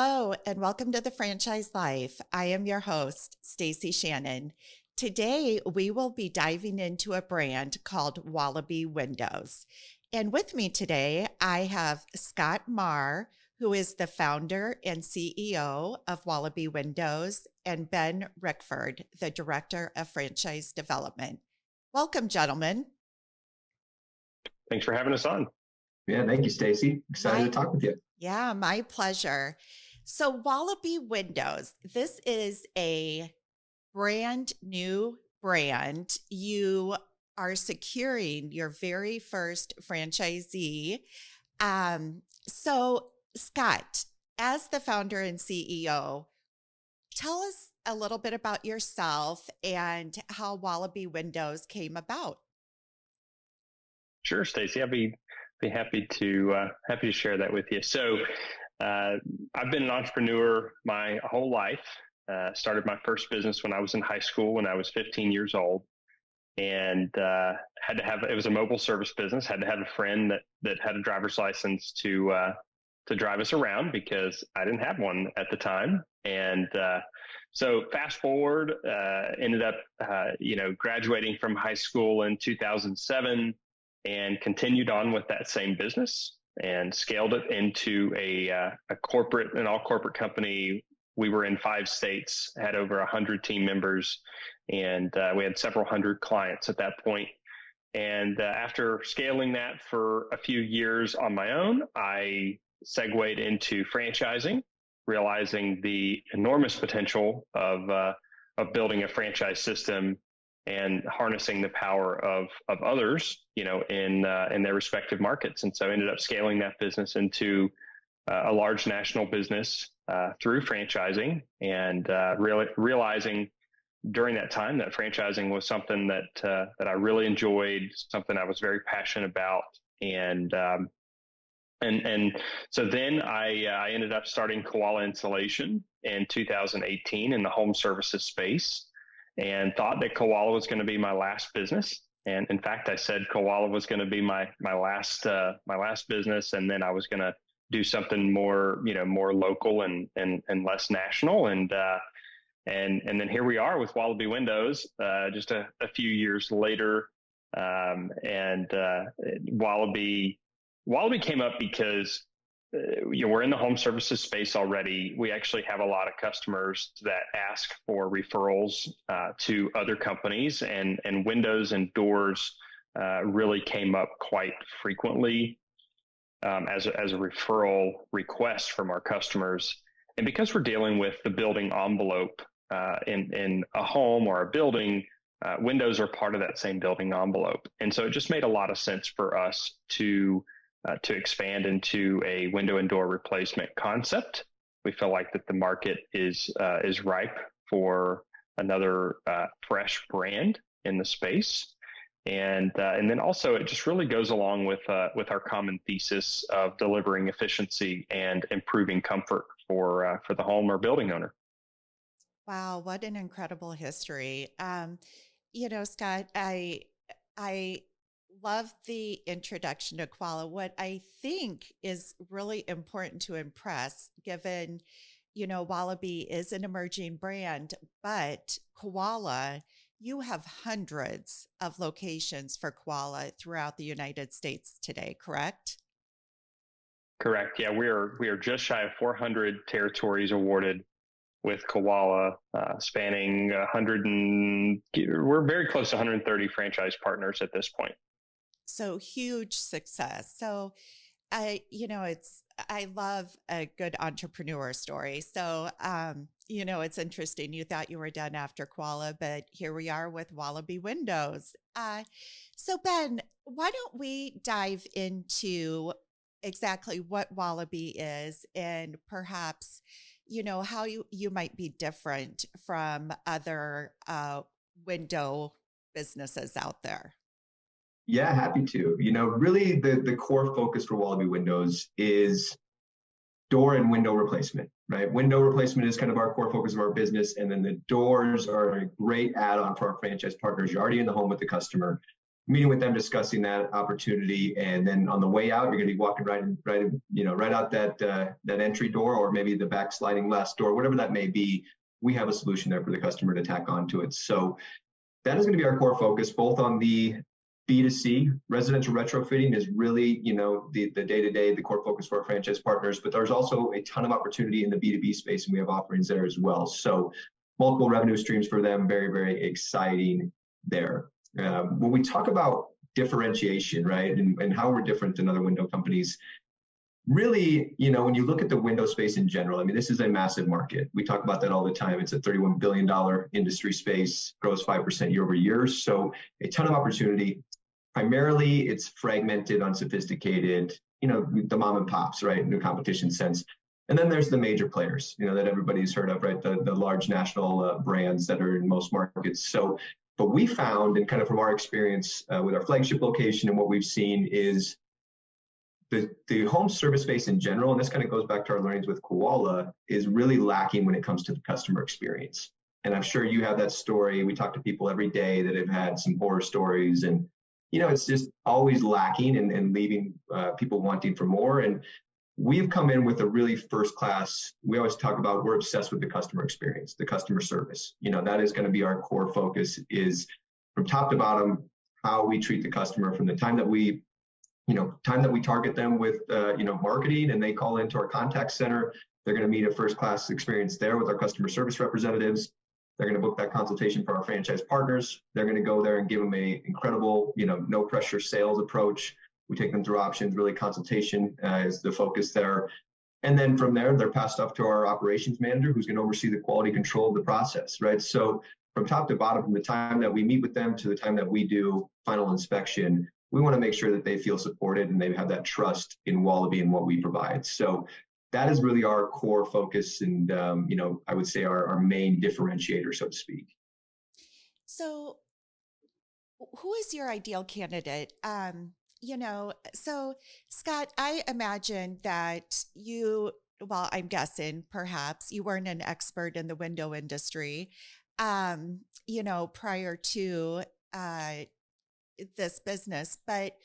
Hello, and welcome to the Franchise Life. I am your host, Stacie Shannon. Today, we will be diving into a brand called Wallaby Windows. And with me today, I have Scott Marr, who is the founder and CEO of Wallaby Windows, and Ben Rickford, the Director of Franchise Development. Welcome, gentlemen. Thanks for having us on. Yeah, thank you, Stacie. Excited to talk with you. Yeah, my pleasure. So Wallaby Windows, this is a brand new brand. You are securing your very first franchisee. So Scott, as the founder and CEO, tell us a little bit about yourself and how Wallaby Windows came about. Sure, Stacie. I'd be happy to share that with you. So I've been an entrepreneur my whole life. Started my first business when I was in high school when I was 15 years old, and it was a mobile service business. Had to have a friend that had a driver's license to drive us around because I didn't have one at the time. And so fast forward, ended up graduating from high school in 2007. And continued on with that same business and scaled it into a corporate, an all-corporate company. We were in 5 states, had over 100 team members, and we had several hundred clients at that point. And after scaling that for a few years on my own, I segued into franchising, realizing the enormous potential of building a franchise system and harnessing the power of others, in their respective markets. And so I ended up scaling that business into a large national business through franchising, and realizing during that time that franchising was something that I really enjoyed, something I was very passionate about. And so then I ended up starting Koala Insulation in 2018 in the home services space, and thought that Koala was going to be my last business. And in fact, I said Koala was going to be my last business, and then I was going to do something more local and less national. And then here we are with Wallaby Windows, just a few years later. Wallaby came up because we're in the home services space already. We actually have a lot of customers that ask for referrals to other companies, and windows and doors really came up quite frequently as a referral request from our customers. And because we're dealing with the building envelope in a home or a building, windows are part of that same building envelope. And so it just made a lot of sense for us to expand into a window and door replacement concept. We feel like that the market is ripe for another fresh brand in the space, and then also it just really goes along with our common thesis of delivering efficiency and improving comfort for the home or building owner. Wow, what an incredible history! Scott, I love the introduction to Koala. What I think is really important to impress, given, Wallaby is an emerging brand, but Koala, you have hundreds of locations for Koala throughout the United States today, correct? Correct. Yeah, we are just shy of 400 territories awarded with Koala, spanning 100 we're very close to 130 franchise partners at this point. So huge success. So I love a good entrepreneur story. So, it's interesting. You thought you were done after Koala, but here we are with Wallaby Windows. So Ben, why don't we dive into exactly what Wallaby is, and perhaps, how you might be different from other window businesses out there. Yeah, happy to. Really the core focus for Wallaby Windows is door and window replacement, right? Window replacement is kind of our core focus of our business. And then the doors are a great add-on for our franchise partners. You're already in the home with the customer. meeting with them, discussing that opportunity, and then on the way out, you're going to be walking right out that entry door, or maybe the back sliding glass door, whatever that may be. We have a solution there for the customer to tack onto it. So that is going to be our core focus, both on the B2C. Residential retrofitting is really, the day-to-day, the core focus for our franchise partners, but there's also a ton of opportunity in the B2B space, and we have offerings there as well. So multiple revenue streams for them, very, very exciting there. When we talk about differentiation, right, and how we're different than other window companies, really, when you look at the window space in general, I mean, this is a massive market. We talk about that all the time. It's a $31 billion industry space, grows 5% year over year. So a ton of opportunity. Primarily, it's fragmented, unsophisticated, the mom and pops, right, in the competition sense. And then there's the major players, that everybody's heard of, right, the large national brands that are in most markets. So, but we found, and kind of from our experience with our flagship location and what we've seen, is the home service space in general, and this kind of goes back to our learnings with Koala, is really lacking when it comes to the customer experience. And I'm sure you have that story. We talk to people every day that have had some horror stories, and it's just always lacking and leaving people wanting for more. And we've come in with a really first class. We always talk about, we're obsessed with the customer experience, the customer service. That is going to be our core focus, is from top to bottom, how we treat the customer from the time that we target them with, marketing, and they call into our contact center. They're going to meet a first class experience there with our customer service representatives. They're going to book that consultation for our franchise partners. They're going to go there and give them a incredible, no pressure sales approach. We take them through options, really consultation is the focus there. And then from there, they're passed off to our operations manager, who's going to oversee the quality control of the process, right? So from top to bottom, from the time that we meet with them to the time that we do final inspection, we want to make sure that they feel supported and they have that trust in Wallaby and what we provide. So that is really our core focus, and I would say our main differentiator, so to speak. So who is your ideal candidate? So Scott, I imagine that I'm guessing perhaps you weren't an expert in the window industry, prior to this business, but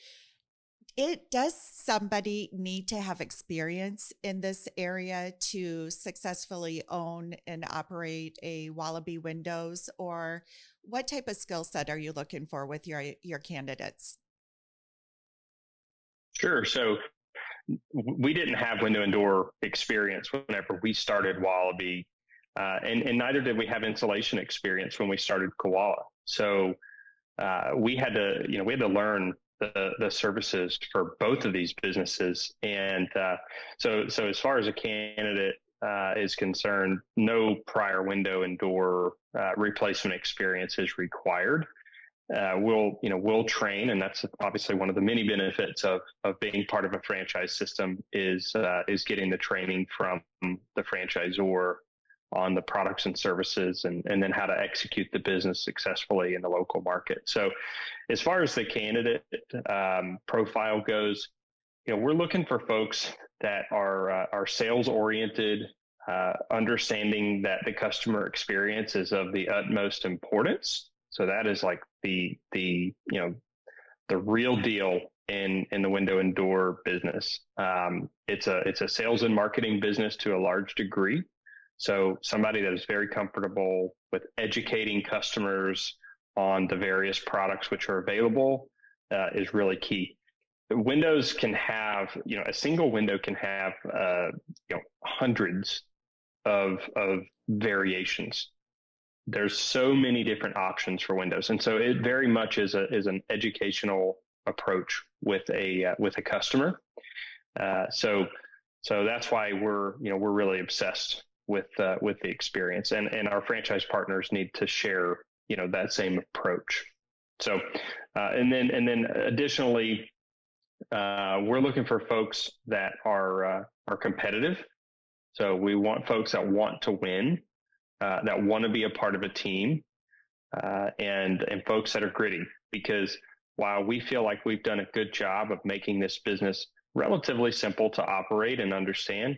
does somebody need to have experience in this area to successfully own and operate a Wallaby Windows, or what type of skill set are you looking for with your candidates? Sure. So we didn't have window and door experience whenever we started Wallaby, and neither did we have insulation experience when we started Koala. So we had to learn the services for both of these businesses. And so as far as a candidate is concerned, no prior window and door replacement experience is required. We'll train, and that's obviously one of the many benefits of being part of a franchise system is getting the training from the franchisor on the products and services, and then how to execute the business successfully in the local market. So as far as the candidate profile goes, we're looking for folks that are sales oriented, understanding that the customer experience is of the utmost importance. So that is like the real deal in the window and door business. It's a sales and marketing business to a large degree. So somebody that is very comfortable with educating customers on the various products which are available is really key. Windows can have, a single window can have, hundreds of variations. There's so many different options for windows, and so it very much is an educational approach with a customer. So that's why we're really obsessed with the experience, and our franchise partners need to share that same approach. So and then additionally, we're looking for folks that are competitive. So we want folks that want to win, that want to be a part of a team, and folks that are gritty, because while we feel like we've done a good job of making this business relatively simple to operate and understand,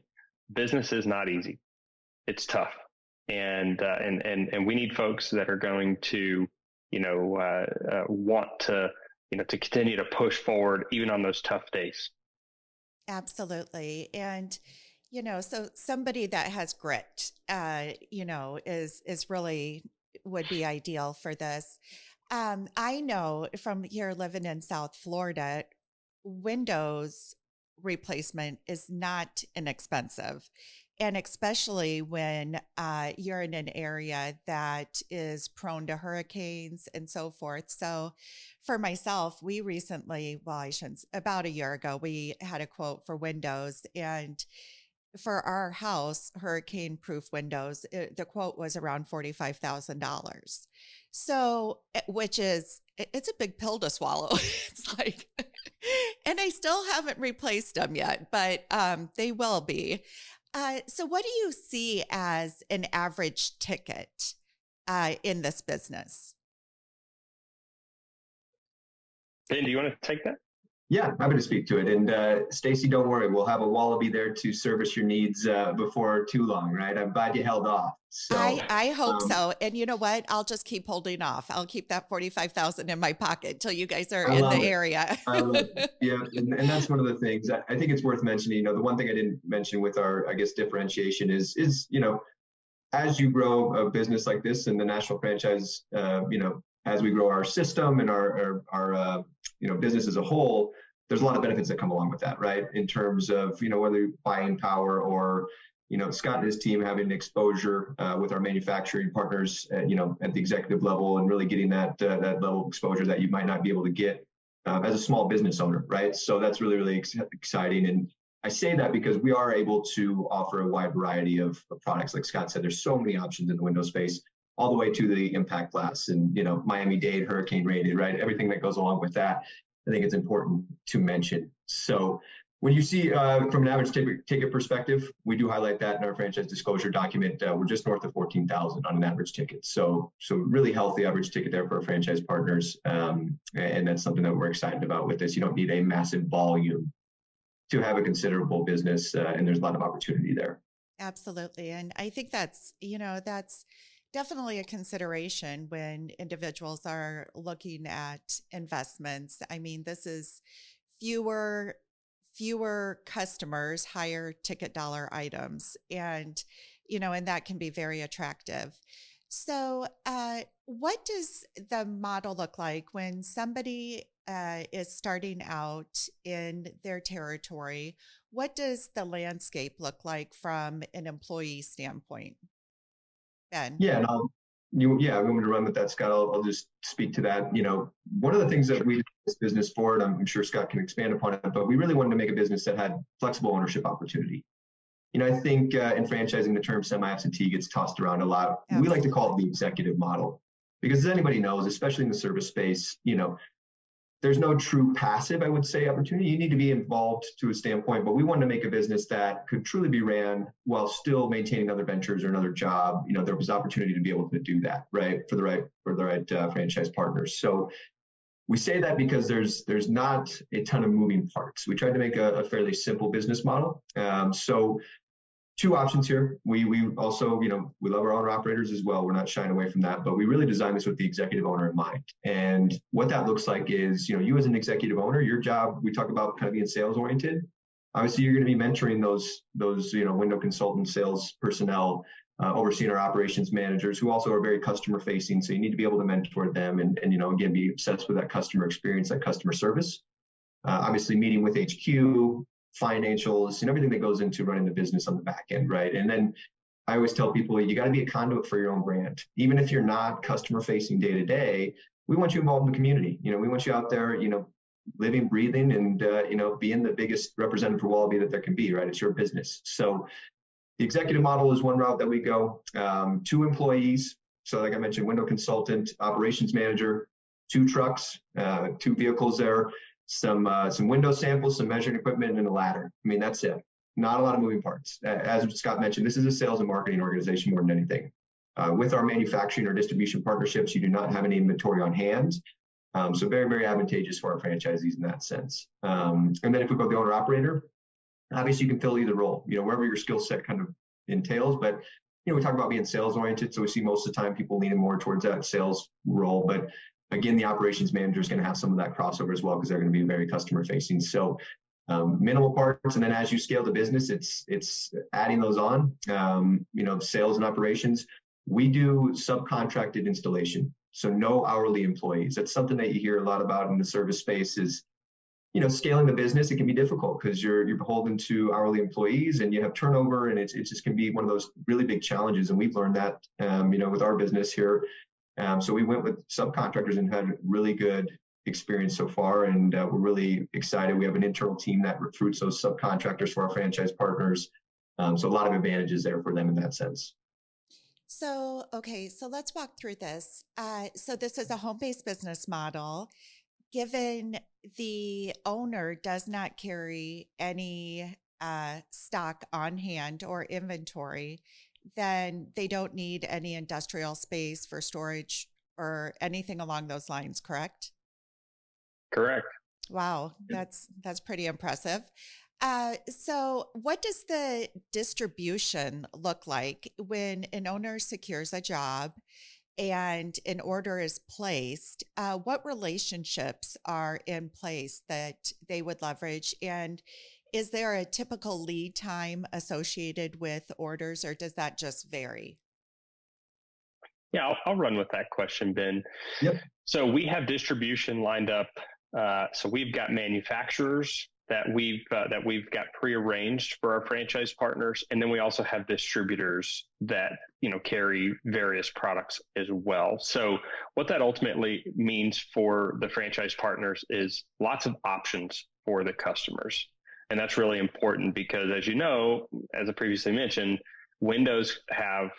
business is not easy. It's tough, and we need folks that are going to, want to to continue to push forward even on those tough days. Absolutely. And, so somebody that has grit, is really would be ideal for this. I know from here living in South Florida, Windows replacement is not inexpensive. And especially when you're in an area that is prone to hurricanes and so forth. So for myself, we recently, well, I shouldn't, about a year ago, we had a quote for Windows. And for our house, hurricane proof windows, the quote was around $45,000. So, which is, it's a big pill to swallow. It's like, and I still haven't replaced them yet, but they will be. So what do you see as an average ticket in this business? Ben, do you want to take that? Yeah, happy to speak to it. And Stacie, don't worry, we'll have a Wallaby there to service your needs before too long, right? I'm glad you held off. So I hope so. And you know what? I'll just keep holding off. I'll keep that 45,000 in my pocket till you guys are in the area. I love it. Yeah, and that's one of the things I think it's worth mentioning. The one thing I didn't mention with our, I guess, differentiation is as you grow a business like this and the national franchise, as we grow our system and our business as a whole, there's a lot of benefits that come along with that, right? In terms of, whether buying power or, Scott and his team having exposure with our manufacturing partners, at the executive level and really getting that level of exposure that you might not be able to get as a small business owner, right? So that's really, really exciting. And I say that because we are able to offer a wide variety of products. Like Scott said, there's so many options in the window space, all the way to the impact glass and, Miami-Dade hurricane rated, right? Everything that goes along with that, I think it's important to mention. So when you see from an average ticket perspective, we do highlight that in our franchise disclosure document. We're just north of 14,000 on an average ticket. So really healthy average ticket there for our franchise partners. And that's something that we're excited about with this. You don't need a massive volume to have a considerable business, and there's a lot of opportunity there. Absolutely. And I think that's definitely a consideration when individuals are looking at investments. I mean, this is fewer customers, higher ticket dollar items, and that can be very attractive. So what does the model look like when somebody is starting out in their territory? What does the landscape look like from an employee standpoint? Ben? Yeah, we want me to run with that, Scott. I'll just speak to that. One of the things that we did this business for, and I'm sure Scott can expand upon it, but we really wanted to make a business that had flexible ownership opportunity. I think in franchising, the term semi-absentee gets tossed around a lot. Absolutely. We like to call it the executive model because, as anybody knows, especially in the service space, there's no true passive, I would say, opportunity. You need to be involved to a standpoint, but we wanted to make a business that could truly be ran while still maintaining other ventures or another job. There was opportunity to be able to do that, right, for the right franchise partners. So we say that because there's not a ton of moving parts. We tried to make a fairly simple business model. So two options here. We also, we love our owner operators as well. We're not shying away from that, but we really designed this with the executive owner in mind. And what that looks like is, you as an executive owner, your job, we talk about kind of being sales oriented. Obviously, you're going to be mentoring those window consultant sales personnel, overseeing our operations managers who also are very customer facing. So you need to be able to mentor them and again, be obsessed with that customer experience, that customer service. Obviously, meeting with HQ, financials, and everything that goes into running the business on the back end, right? And then I always tell people, you got to be a conduit for your own brand. Even if you're not customer facing day to day, we want you involved in the community. We want you out there, living, breathing, and, being the biggest representative for Wallaby that there can be, right? It's your business. So the executive model is one route that we go. 2 employees. So like I mentioned, window consultant, operations manager, 2 trucks, 2 vehicles there. Some window samples, some measuring equipment, and a ladder. I mean, that's it. Not a lot of moving parts. As Scott mentioned, this is a sales and marketing organization more than anything. With our manufacturing or distribution partnerships, you do not have any inventory on hand. So very, very advantageous for our franchisees in that sense. And then if we go to the owner operator, obviously you can fill either role, wherever your skill set kind of entails. But, we talk about being sales oriented. So we see most of the time people leaning more towards that sales role. But again, the operations manager is going to have some of that crossover as well because they're going to be very customer facing. So minimal parts, and then as you scale the business, it's adding those on. Sales and operations. We do subcontracted installation, so no hourly employees. That's something that you hear a lot about in the service space. Is scaling the business, it can be difficult because you're beholden to hourly employees and you have turnover, and it just can be one of those really big challenges. And we've learned that with our business here. So we went with subcontractors and had really good experience so far, and we're really excited. We have an internal team that recruits those subcontractors for our franchise partners. So a lot of advantages there for them in that sense. So, okay, so let's walk through this. So this is a home-based business model. Given the owner does not carry any stock on hand or inventory, then they don't need any industrial space for storage or anything along those lines, correct? Correct. Wow, that's pretty impressive. So what does the distribution look like when an owner secures a job and an order is placed? What relationships are in place that they would leverage? And is there a typical lead time associated with orders, or does that just vary? Yeah, I'll run with that question, Ben. Yep. So we have distribution lined up. So we've got manufacturers that we've got prearranged for our franchise partners, and then we also have distributors that carry various products as well. So what that ultimately means for the franchise partners is lots of options for the customers, and that's really important because, as you know, as I previously mentioned, windows have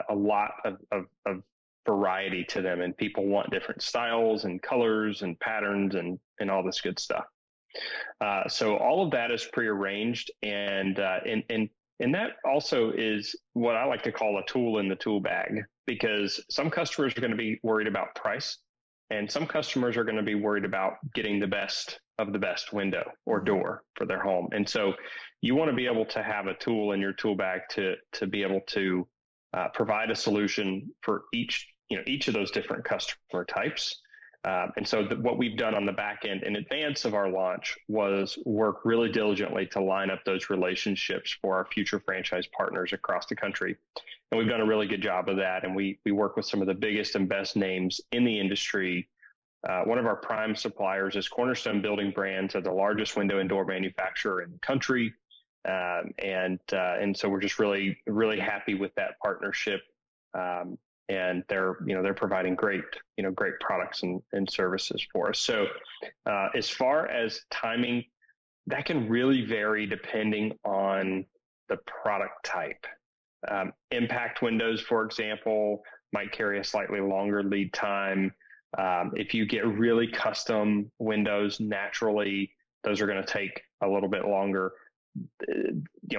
a lot of variety to them, and people want different styles and colors and patterns and all this good stuff. So all of that is prearranged, and that also is what I like to call a tool in the tool bag, because some customers are going to be worried about price, and some customers are going to be worried about getting the best of the best window or door for their home. And so you want to be able to have a tool in your tool bag to be able to provide a solution for each of those different customer types. And so what we've done on the back end in advance of our launch was work really diligently to line up those relationships for our future franchise partners across the country. And we've done a really good job of that. And we work with some of the biggest and best names in the industry. One of our prime suppliers is Cornerstone Building Brands, the largest window and door manufacturer in the country. And so we're just really, really happy with that partnership. And they're providing great products and services for us. So as far as timing, that can really vary depending on the product type. Impact windows, for example, might carry a slightly longer lead time. If you get really custom windows, naturally, those are going to take a little bit longer.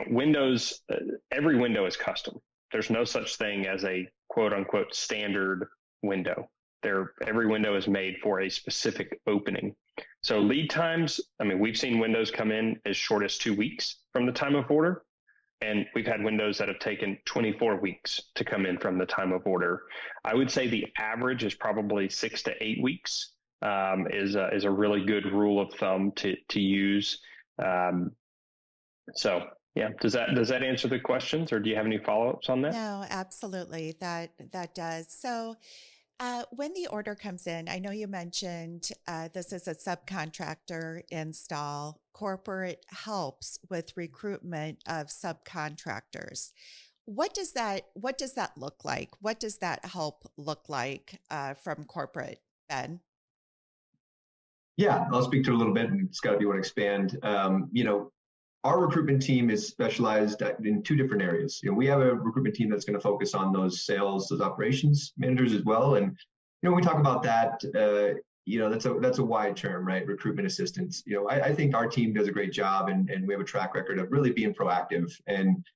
Windows, every window is custom. There's no such thing as a quote unquote standard window. Every window is made for a specific opening. So lead times, we've seen windows come in as short as 2 weeks from the time of order. And we've had windows that have taken 24 weeks to come in from the time of order. I would say the average is probably 6 to 8 weeks, is a really good rule of thumb to use. So yeah, does that answer the questions, or do you have any follow-ups on that? No, absolutely. That does. So when the order comes in, I know you mentioned this is a subcontractor install. Corporate helps with recruitment of subcontractors. What does that look like? What does that help look like from corporate, Ben? Yeah, I'll speak to it a little bit, and Scott, if you want to expand. Our recruitment team is specialized in two different areas. We have a recruitment team that's going to focus on those sales, those operations managers as well. And when we talk about that, that's a wide term, right? Recruitment assistants. I think our team does a great job, and we have a track record of really being proactive and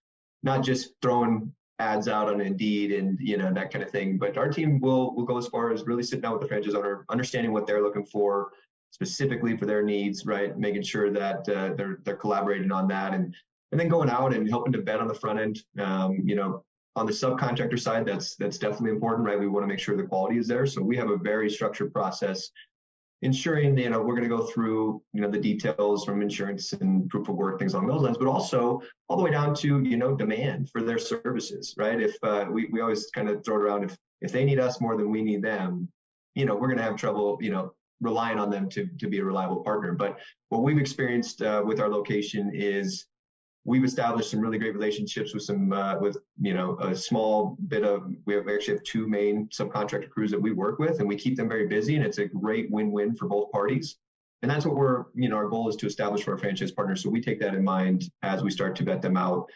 not just throwing ads out on Indeed and that kind of thing. But our team will go as far as really sitting down with the franchise owner, understanding what they're looking for specifically for their needs, right? Making sure that they're collaborating on that, and then going out and helping to vet on the front end. On the subcontractor side, that's definitely important, right? We want to make sure the quality is there. So we have a very structured process ensuring, we're going to go through, the details from insurance and proof of work, things along those lines, but also all the way down to, demand for their services, right? If we always kind of throw it around, if they need us more than we need them, we're going to have trouble, relying on them to be a reliable partner. But what we've experienced with our location is we've established some really great relationships with a small bit of, we actually have two main subcontractor crews that we work with, and we keep them very busy, and it's a great win-win for both parties. And that's what our goal is to establish for our franchise partners. So we take that in mind as we start to vet them out.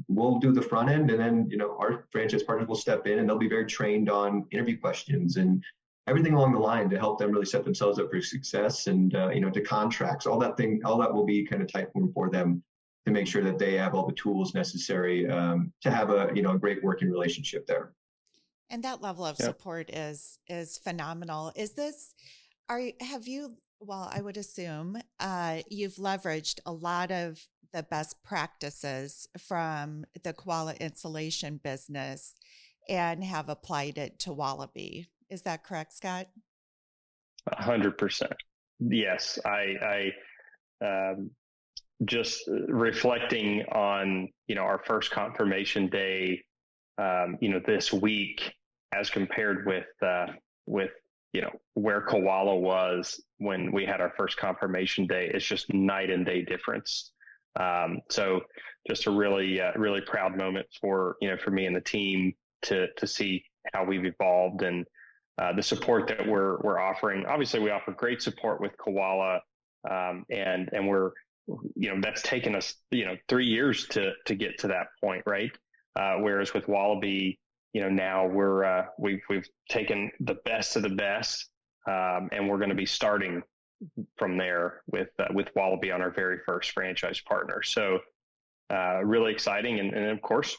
We'll do the front end, and then, our franchise partners will step in, and they'll be very trained on interview questions and everything along the line to help them really set themselves up for success, and, to contracts, all that will be kind of typing for them to make sure that they have all the tools necessary to have a great working relationship there. And that level of support is phenomenal. Well, I would assume you've leveraged a lot of the best practices from the Koala Insulation business and have applied it to Wallaby. Is that correct, Scott? 100%. Yes, I just reflecting on, our first confirmation day, this week as compared with where Koala was when we had our first confirmation day, it's just night and day difference. So just a really, really proud moment for me and the team to see how we've evolved and the support that we're offering. Obviously, we offer great support with Koala, and we're that's taken us 3 years to get to that point, right? Whereas with Wallaby, now we've taken the best of the best, and we're going to be starting from there with Wallaby on our very first franchise partner. So really exciting, and of course,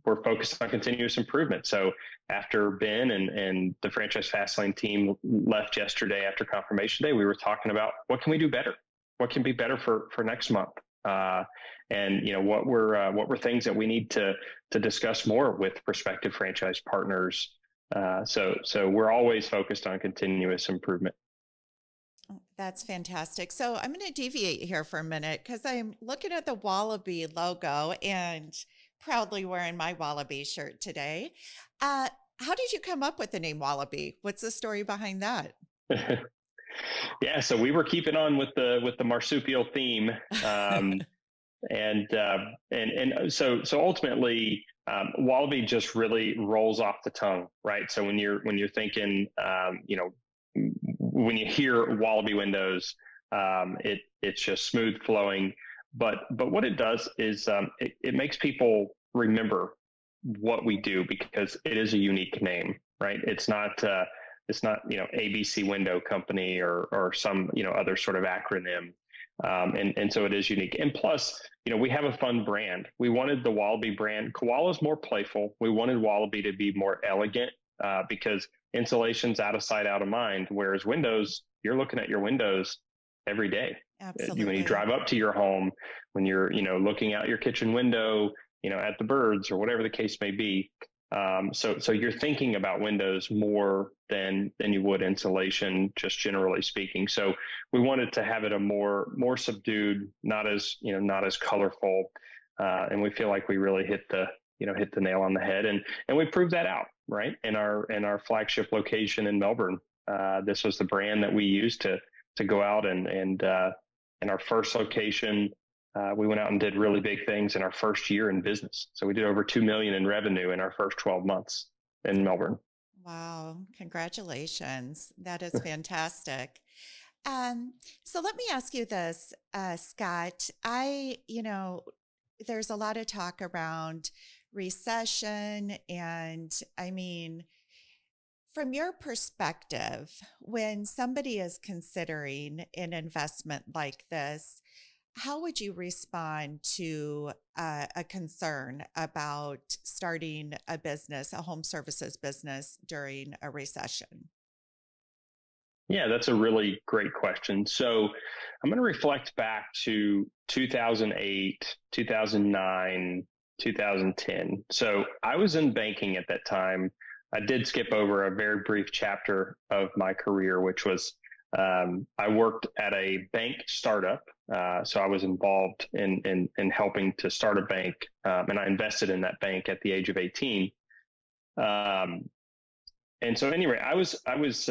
we're focused on continuous improvement. So after Ben and the franchise Fastlane team left yesterday after confirmation day, we were talking about what can we do better. What can be better for next month, and what were things that we need to discuss more with prospective franchise partners. So we're always focused on continuous improvement. That's fantastic. So I'm going to deviate here for a minute because I'm looking at the Wallaby logo and proudly wearing my Wallaby shirt today. How did you come up with the name Wallaby? What's the story behind that? Yeah, so we were keeping on with the marsupial theme, and so ultimately, Wallaby just really rolls off the tongue, right? So when you're thinking, when you hear Wallaby Windows, it's just smooth flowing. But what it does is it makes people remember what we do because it is a unique name, right? It's not ABC Window Company or some other sort of acronym, and so it is unique. And plus, we have a fun brand. We wanted the Wallaby brand. Koala's more playful. We wanted Wallaby to be more elegant because insulation's out of sight, out of mind. Whereas Windows, you're looking at your windows every day. Absolutely. When you drive up to your home, when you're looking out your kitchen window, at the birds or whatever the case may be. So you're thinking about windows more than you would insulation, just generally speaking. So we wanted to have it a more subdued, not as colorful, and we feel like we really hit the nail on the head, and we proved that out, right? In our flagship location in Melbourne, this was the brand that we used to go out and in our first location. We went out and did really big things in our first year in business. So we did over $2 million in revenue in our first 12 months in Melbourne. Wow. Congratulations. That is fantastic. So let me ask you this, Scott. There's a lot of talk around recession, and from your perspective, when somebody is considering an investment like this, how would you respond to a concern about starting a business, a home services business during a recession? Yeah, that's a really great question. So I'm going to reflect back to 2008, 2009, 2010. So I was in banking at that time. I did skip over a very brief chapter of my career, which was I worked at a bank startup. So I was involved in helping to start a bank, and I invested in that bank at the age of 18. And so anyway, I was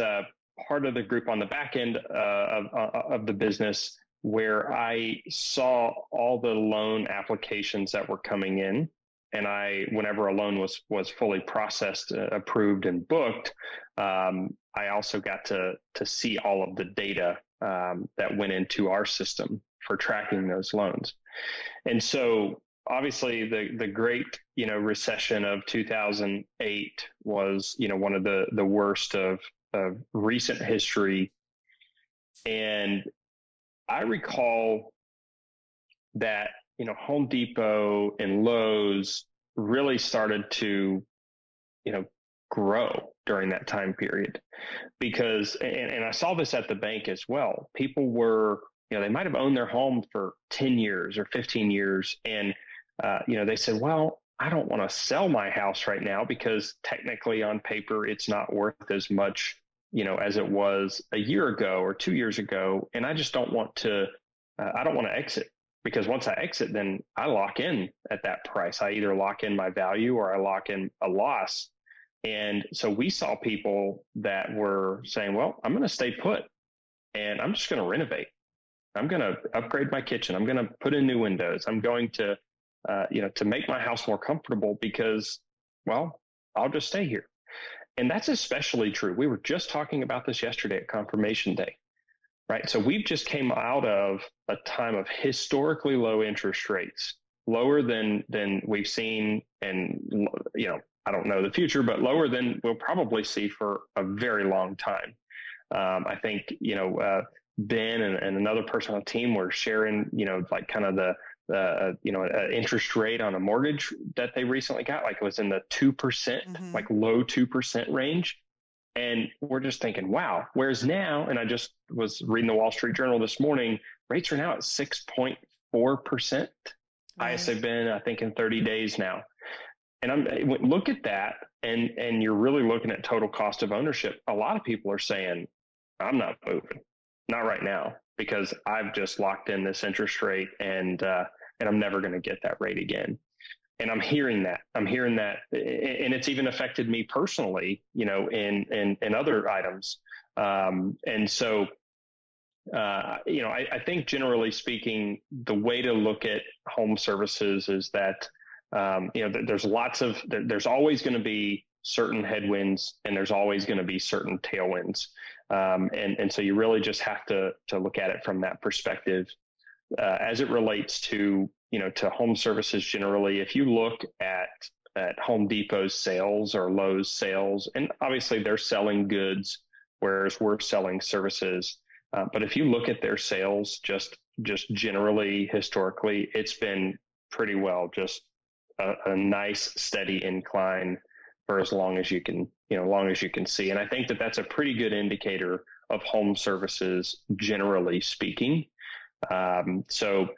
part of the group on the back end of the business where I saw all the loan applications that were coming in. And whenever a loan was fully processed, approved, and booked, I also got to see all of the data that went into our system for tracking those loans. And so obviously the great, recession of 2008 was, one of the worst of recent history. And I recall that, Home Depot and Lowe's really started to, grow during that time period because, and I saw this at the bank as well. People were, they might have owned their home for 10 years or 15 years. And, they said, well, I don't want to sell my house right now because technically on paper, it's not worth as much, as it was a year ago or 2 years ago. And I just don't want to, I don't want to exit because once I exit, then I lock in at that price. I either lock in my value or I lock in a loss. And so we saw people that were saying, well, I'm going to stay put and I'm just going to renovate. I'm going to upgrade my kitchen. I'm going to put in new windows. I'm going to, to make my house more comfortable because, well, I'll just stay here. And that's especially true. We were just talking about this yesterday at Confirmation Day, right? So we've just came out of a time of historically low interest rates, lower than we've seen. And, I don't know the future, but lower than we'll probably see for a very long time. I think, Ben and another person on the team were sharing, like kind of the interest rate on a mortgage that they recently got, like it was in the 2%, like low 2% range. And we're just thinking, wow, whereas now, and I just was reading the Wall Street Journal this morning, rates are now at 6.4%. Highest they've been, I think, in 30 days now. And look at that, and you're really looking at total cost of ownership. A lot of people are saying, I'm not moving, not right now, because I've just locked in this interest rate, and I'm never going to get that rate again. And I'm hearing that, and it's even affected me personally, in other items. And so, I think generally speaking, the way to look at home services is that, there's always going to be certain headwinds and there's always going to be certain tailwinds. And so you really just have to look at it from that perspective. As it relates to, to home services generally, if you look at Home Depot's sales or Lowe's sales, and obviously they're selling goods, whereas we're selling services. But if you look at their sales, just generally, historically, it's been pretty well, just a nice steady incline for as long as you can, see. And I think that that's a pretty good indicator of home services, generally speaking. So,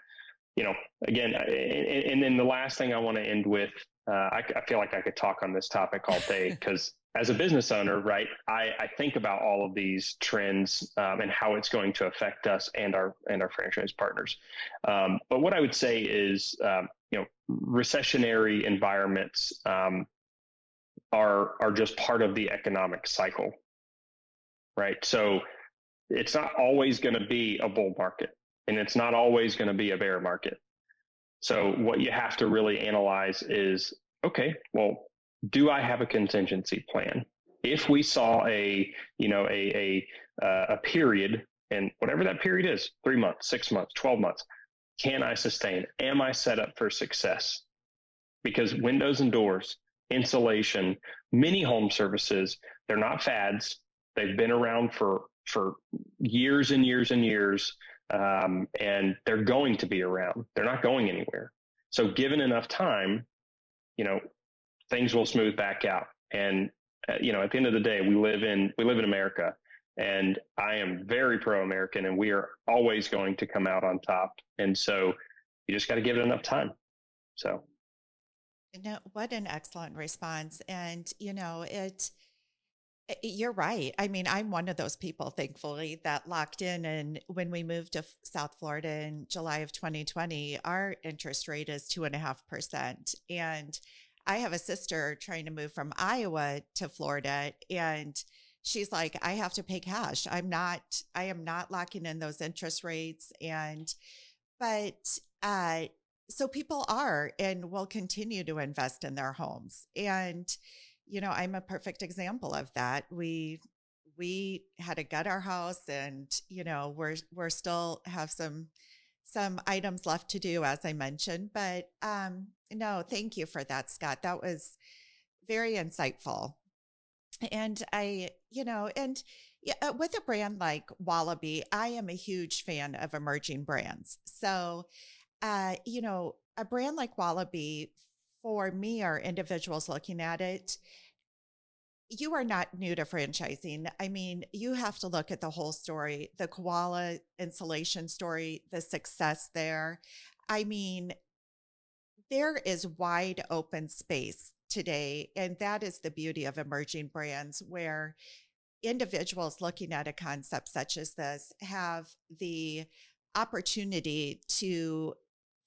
again, and then the last thing I want to end with, I feel like I could talk on this topic all day because as a business owner, right, I think about all of these trends and how it's going to affect us and our franchise partners. But what I would say is, recessionary environments are just part of the economic cycle, right? So it's not always going to be a bull market, and it's not always going to be a bear market. So what you have to really analyze is, okay, well, do I have a contingency plan? If we saw a period, and whatever that period is, 3 months, 6 months, 12 months, can I sustain? Am I set up for success? Because windows and doors, insulation, many home services, they're not fads. They've been around for years and years and years, and they're going to be around. They're not going anywhere. So given enough time, things will smooth back out. And at the end of the day, we live in America, and I am very pro-American, and we are always going to come out on top. And so you just got to give it enough time. So. No, what an excellent response. And, you're right. I mean, I'm one of those people, thankfully, that locked in. And when we moved to South Florida in July of 2020, our interest rate is 2.5%. And I have a sister trying to move from Iowa to Florida. And she's like, I have to pay cash. I am not locking in those interest rates. But so people are and will continue to invest in their homes. And, I'm a perfect example of that. We had to gut our house, and, we're still have some items left to do, as I mentioned. But no, thank you for that, Scott. That was very insightful. And and yeah, with a brand like Wallaby, I am a huge fan of emerging brands. So, a brand like Wallaby, for me, or individuals looking at it, you are not new to franchising. I mean, you have to look at the whole story, the Koala Insulation story, the success there. I mean, there is wide open space today. And that is the beauty of emerging brands, where individuals looking at a concept such as this have the opportunity to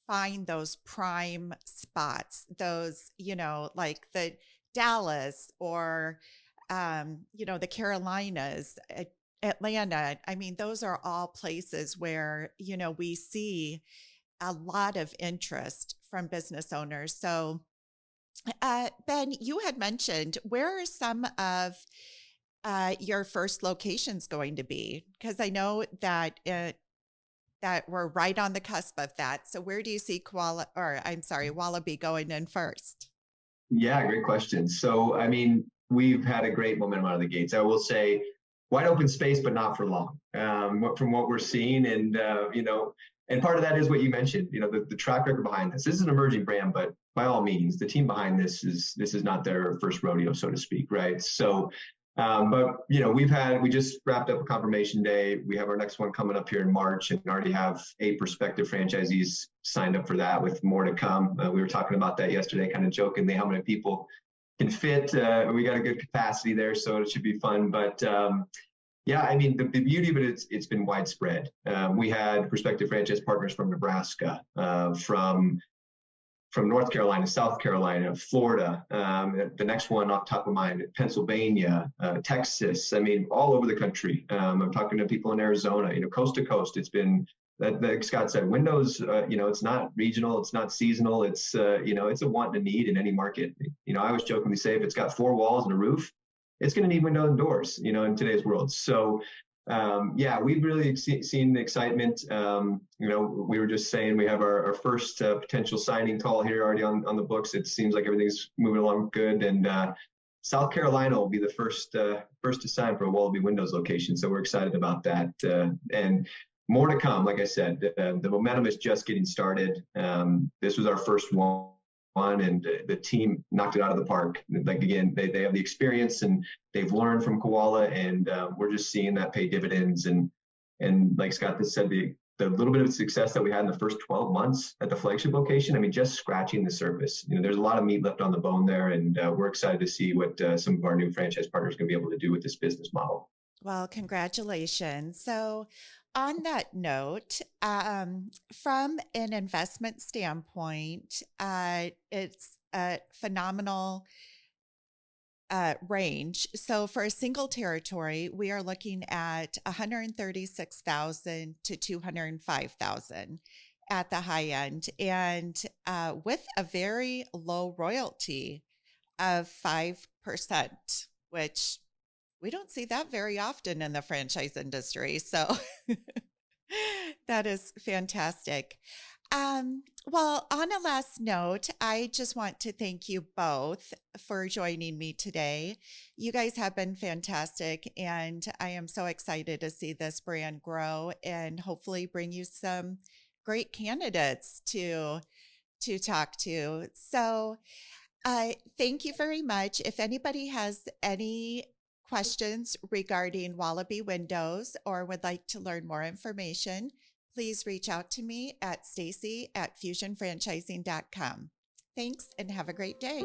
find those prime spots, those, like the Dallas or, the Carolinas, Atlanta. I mean, those are all places where, we see a lot of interest from business owners. So, Ben, you had mentioned, where are some of your first locations going to be? Because I know that we're right on the cusp of that. So where do you see Wallaby going in first? Yeah, great question. So, I mean, we've had a great momentum out of the gates. I will say, wide open space, but not for long. From what we're seeing, and and part of that is what you mentioned. The track record behind this. This is an emerging brand, but by all means, the team behind this is not their first rodeo, so to speak, right? So, but we just wrapped up a confirmation day. We have our next one coming up here in March, and already have 8 prospective franchisees signed up for that, with more to come. We were talking about that yesterday, kind of jokingly, how many people can fit. We got a good capacity there, so it should be fun. But yeah, I mean, the beauty of it's been widespread. We had prospective franchise partners from Nebraska, from North Carolina, South Carolina, Florida. The next one off top of mind, Pennsylvania, Texas. I mean, all over the country. I'm talking to people in Arizona, coast to coast. It's been, like Scott said, Windows, it's not regional, it's not seasonal. It's, it's a want and a need in any market. I always jokingly say, if it's got 4 walls and a roof, it's going to need windows and doors, in today's world. So, yeah, we've really seen the excitement. We were just saying we have our first potential signing call here already on the books. It seems like everything's moving along good. And South Carolina will be the first to sign for a Wallaby Windows location. So we're excited about that. And more to come. Like I said, the momentum is just getting started. This was our first one, and the team knocked it out of the park. Like, again, they have the experience, and they've learned from Koala, and we're just seeing that pay dividends. And like Scott just said, the little bit of success that we had in the first 12 months at the flagship location, I mean, just scratching the surface. There's a lot of meat left on the bone there, and we're excited to see what some of our new franchise partners are going to be able to do with this business model. Well, congratulations. So, on that note, from an investment standpoint, it's a phenomenal range. So, for a single territory, we are looking at 136,000 to 205,000 at the high end, and with a very low royalty of 5%, which we don't see that very often in the franchise industry. So that is fantastic. Well, on a last note, I just want to thank you both for joining me today. You guys have been fantastic, and I am so excited to see this brand grow and hopefully bring you some great candidates to talk to. So thank you very much. If anybody has any questions regarding Wallaby Windows or would like to learn more information, please reach out to me at Stacie@fusionfranchising.com. Thanks and have a great day.